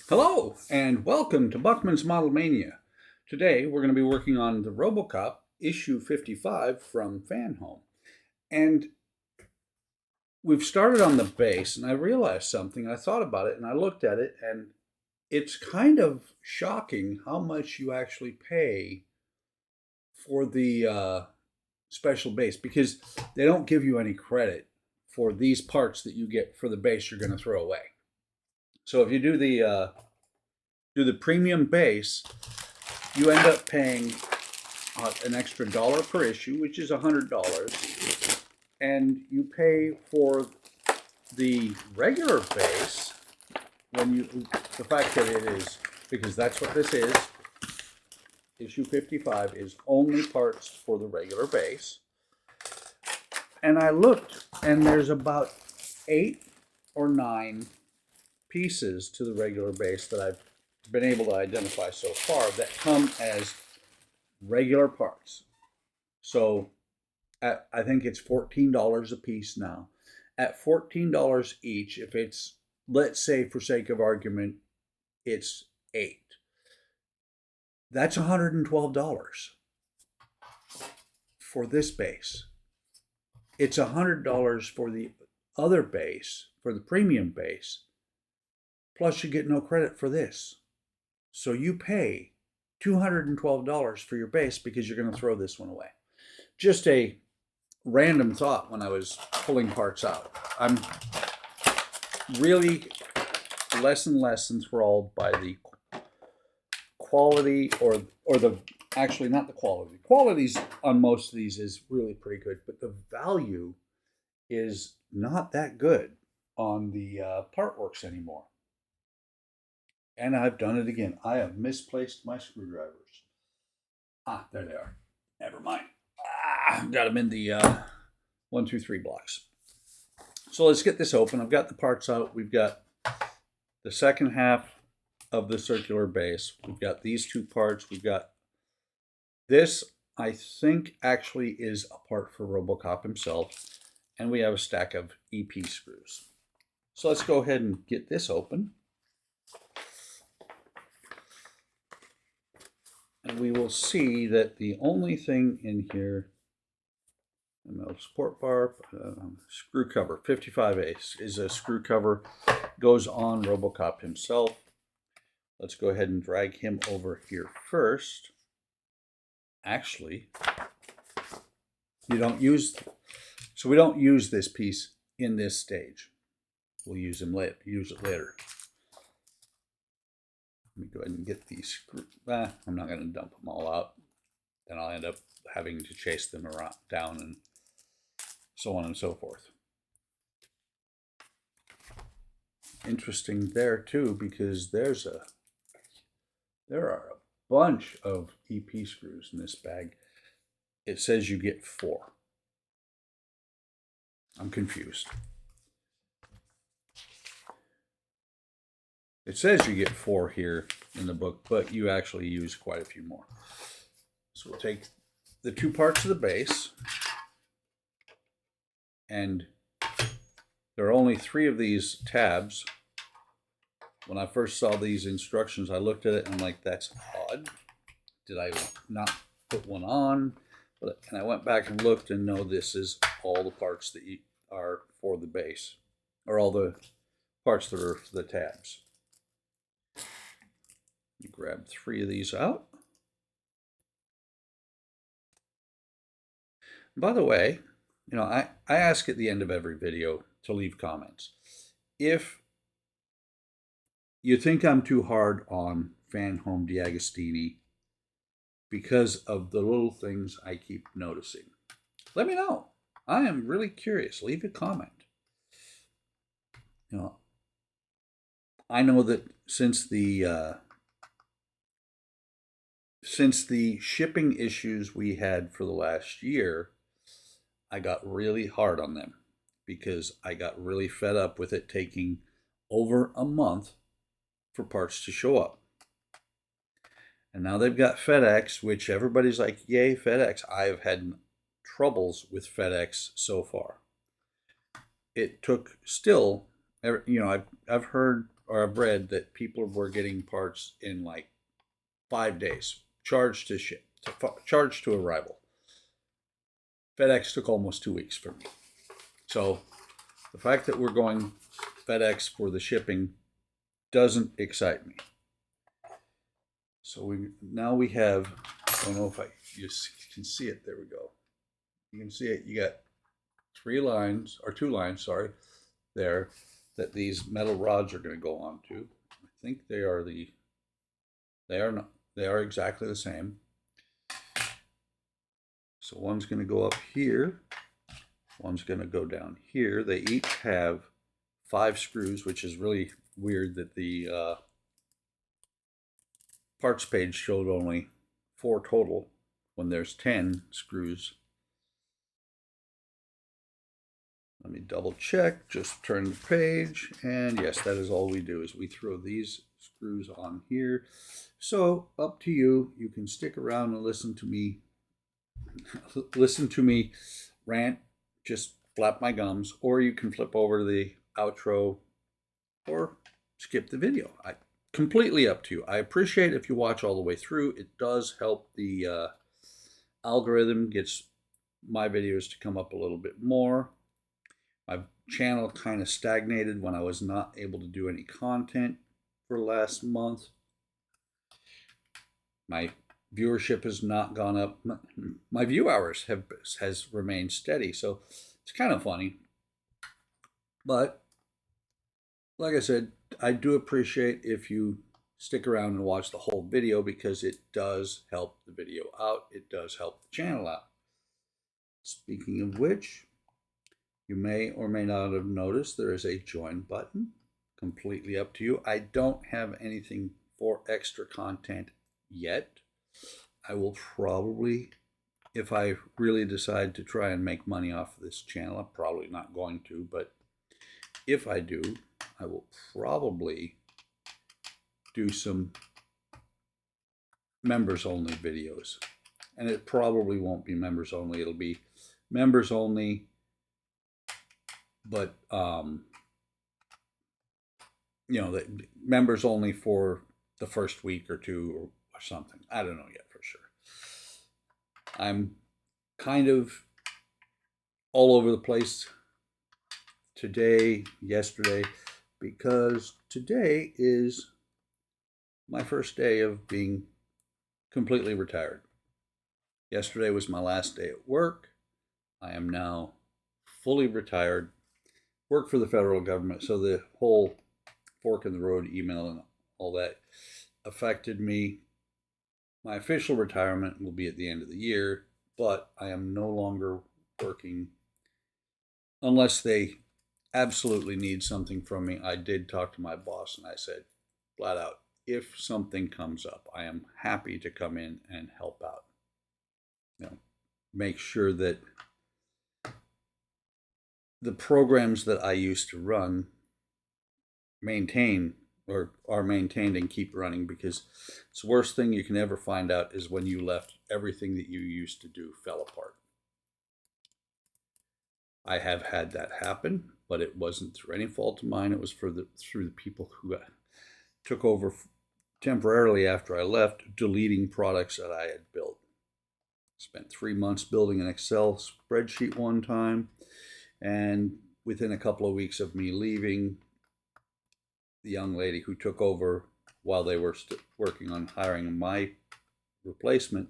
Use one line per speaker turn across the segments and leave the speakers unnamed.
Hello, and welcome to Buckman's Model Mania. Today, we're going to be working on the Robocop issue 55 from Fanhome. And we've started on the base, and I realized something. I thought about it, and I looked at it, and it's kind of shocking how much you actually pay for the special base, because they don't give you any credit for these parts that you get for the base you're going to throw away. So if you do the premium base, you end up paying an extra $1 per issue, which is $100, and you pay for the regular base the fact that it is, because that's what this is. Issue 55 is only parts for the regular base. And I looked, and there's about 8 or 9 pieces to the regular base that I've been able to identify so far that come as regular parts. So I think it's $14 a piece now. At $14 each, if it's, let's say for sake of argument, it's 8. That's $112 for this base. It's $100 for the other base, for the premium base, plus you get no credit for this. So you pay $212 for your base because you're going to throw this one away. Just a random thought when I was pulling parts out. I'm really less and less enthralled by the quality or the, actually not the quality. The qualities on most of these is really pretty good, but the value is not that good on the Partworks anymore. And I've done it again. I have misplaced my screwdrivers. Ah, there they are. Never mind. Got them in the 1, 2, 3 blocks. So let's get this open. I've got the parts out. We've got the second half of the circular base. We've got these 2 parts. We've got this, I think, actually is a part for Robocop himself. And we have a stack of EP screws. So let's go ahead and get this open. And we will see that the only thing in here, metal support bar, screw cover, 55A is a screw cover, goes on Robocop himself. Let's go ahead and drag him over here first. Actually, we don't use this piece in this stage. We'll use it later. Let me go ahead and get these screws. I'm not going to dump them all out. Then I'll end up having to chase them around, down, and so on and so forth. Interesting there too, because there are a bunch of EP screws in this bag. It says you get 4. I'm confused. It says you get 4 here in the book, but you actually use quite a few more. So we'll take the 2 parts of the base, and there are only 3 of these tabs. When I first saw these instructions, I looked at it and I'm like, that's odd. Did I not put one on? And I went back and looked, and no, this is all the parts that are for the base, or all the parts that are for the tabs. You grab 3 of these out. By the way, you know, I ask at the end of every video to leave comments. If you think I'm too hard on Fanhome D'Agostini because of the little things I keep noticing, let me know. I am really curious. Leave a comment. You know, I know that since the shipping issues we had for the last year, I got really hard on them because I got really fed up with it taking over a month for parts to show up. And now they've got FedEx, which everybody's like, yay, FedEx. I've had troubles with FedEx so far. it took still, I've heard or I've read that people were getting parts in like 5 days, charged to ship, charged to arrival. FedEx took almost 2 weeks for me. So the fact that we're going FedEx for the shipping doesn't excite me. So now we have, I don't know if you can see it. There we go. You can see it. You got 2 lines, sorry, there that these metal rods are going to go onto. I think they are not, they are exactly the same. So one's going to go up here. One's going to go down here. They each have 5 screws, which is really weird that the parts page showed only 4 total when there's 10 screws. Let me double check, just turn the page, and yes, that is all we do, is we throw these screws on here. So up to you. You can stick around and listen to me rant, just flap my gums, or you can flip over to the outro or skip the video. Completely up to you. I appreciate if you watch all the way through. It does help the algorithm, gets my videos to come up a little bit more. My channel kind of stagnated when I was not able to do any content for last month. My viewership has not gone up. My view hours has remained steady, so it's kind of funny. But like I said, I do appreciate if you stick around and watch the whole video, because it does help the video out. It does help the channel out. Speaking of which, you may or may not have noticed there is a join button. Completely up to you. I don't have anything for extra content yet. I will probably, if I really decide to try and make money off of this channel, I'm probably not going to, but if I do, I will probably do some members only videos. And it probably won't be members only. It'll be members only, but the members only for the first week or two or something. I don't know yet for sure. I'm kind of all over the place today, yesterday, because today is my first day of being completely retired. Yesterday was my last day at work. I am now fully retired. Work for the federal government, so the whole fork in the road email and all that affected me. My official retirement will be at the end of the year, but I am no longer working unless they absolutely need something from me. I did talk to my boss and I said flat out, if something comes up, I am happy to come in and help out. Make sure that the programs that I used to run maintain or are maintained and keep running, because it's the worst thing you can ever find out is when you left, everything that you used to do fell apart. I have had that happen, but it wasn't through any fault of mine. It was through the people who took over temporarily after I left, deleting products that I had built. Spent 3 months building an Excel spreadsheet one time, and within a couple of weeks of me leaving, the young lady who took over while they were working on hiring my replacement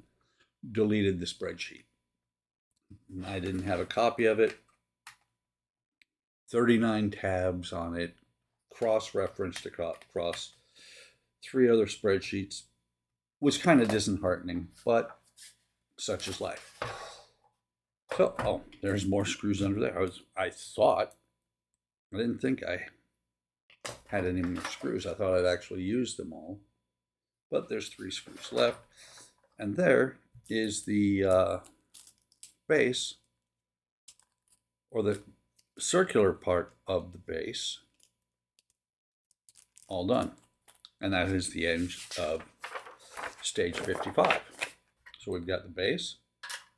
deleted the spreadsheet. I didn't have a copy of it. 39 tabs on it, cross-referenced across 3 other spreadsheets. Was kind of disheartening, but such is life. So, oh, there's more screws under there. I didn't think I had any more screws. I thought I'd actually used them all, but there's 3 screws left, and there is the base, or the circular part of the base, all done. And that is the end of stage 55. So we've got the base,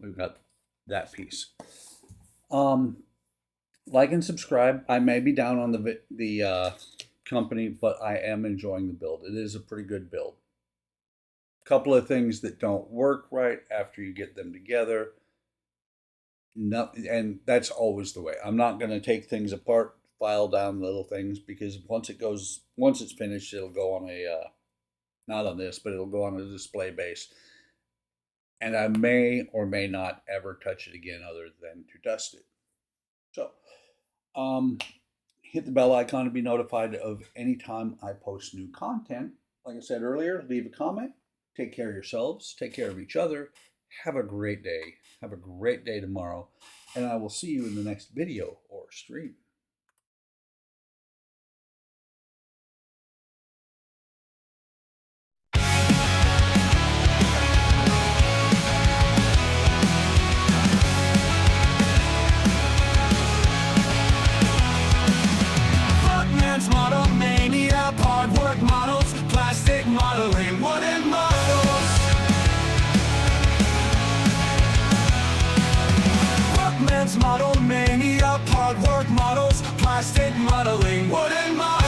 we've got that piece. Like and subscribe. I may be down on the company, but I am enjoying the build. It is a pretty good build. Couple of things that don't work right after you get them together. No, and that's always the way. I'm not going to take things apart, file down little things, because once it's finished, it'll go on a not on this, but it'll go on a display base, and I may or may not ever touch it again, other than to dust it. So, um, hit the bell icon to be notified of any time I post new content. Like I said earlier, leave a comment. Take care of yourselves. Take care of each other. Have a great day. Have a great day tomorrow. And I will see you in the next video or stream.
Buckman's model mania, hard work models, plastic modeling, wooden models. Buckman's model mania, hard work models, plastic modeling, wooden models.